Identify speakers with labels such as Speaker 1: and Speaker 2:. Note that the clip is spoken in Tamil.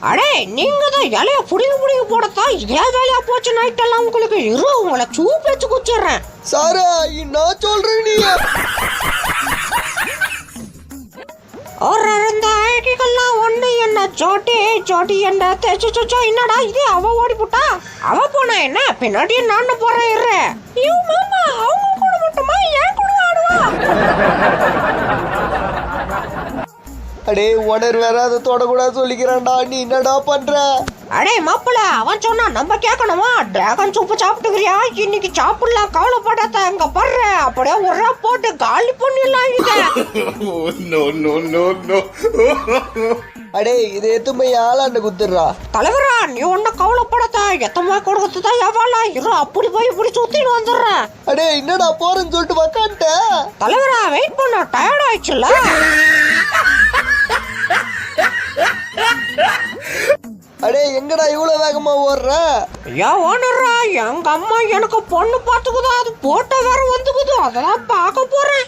Speaker 1: அடே நீங்க தான் இலைய புடிங்க போடத்தான் இதே வேலையா போச்சு நைட்டெல்லாம் உங்களுக்கு. உங்களை சூப் வச்சு குச்சிடுறேன்.
Speaker 2: சாரா நான் சொல்றேன் நீ
Speaker 1: ஒரு இந்த ஐடிகள்லாம் ஒண்ணு என்ன ஜோட்டி என்ன தேச்சோ என்னடா இது அவ ஓடி போட்டா. அவ போனா என்ன பின்னாடி நான் போறேன் இரு. ஐயோ மாமா அவங்க கூட மட்டுமா ஏன் கூட ஆடுவா.
Speaker 2: அடே உணர் வேற அதை தொடக்கூடாது சொல்லிக்கிறான்டா. நீ என்னடா பண்ற?
Speaker 1: அடே மாப்பிள்ள அவன் சொன்னா நம்ம கேட்கணுமா? டிராகன் சூப்பு சாப்பிட்டுக்கிறியா? இன்னைக்கு சாப்பிடலாம் கவலைப்படாத. அங்க படுற அப்படியே ஒரு போட்டு காலி பண்ணிடலாம் இத.
Speaker 2: அடே இது எத்துமை ஆளாண்ட குத்துடுறா.
Speaker 1: தலைவரா நீ ஒன்னும் கவலைப்படாத. எத்தமா கொடுக்கறதுதான் எவ்வளோ இரு அப்படி போய் இப்படி சுத்திட்டு வந்துடுறேன்.
Speaker 2: அடே என்னடா போறேன்னு சொல்லிட்டு உக்கான்ட்ட.
Speaker 1: தலைவரா வெயிட் பண்ண டயர்ட் ஆயிடுச்சுல்ல.
Speaker 2: அடே எங்கடா இவ்வளவு வேகமா ஓடுற?
Speaker 1: ஏன் ஓடுறா? எங்க அம்மா எனக்கு பொண்ணு பார்த்துக்குதோ அது போட்ட வேற வந்துக்குதோ அதெல்லாம் பார்க்க போறேன்.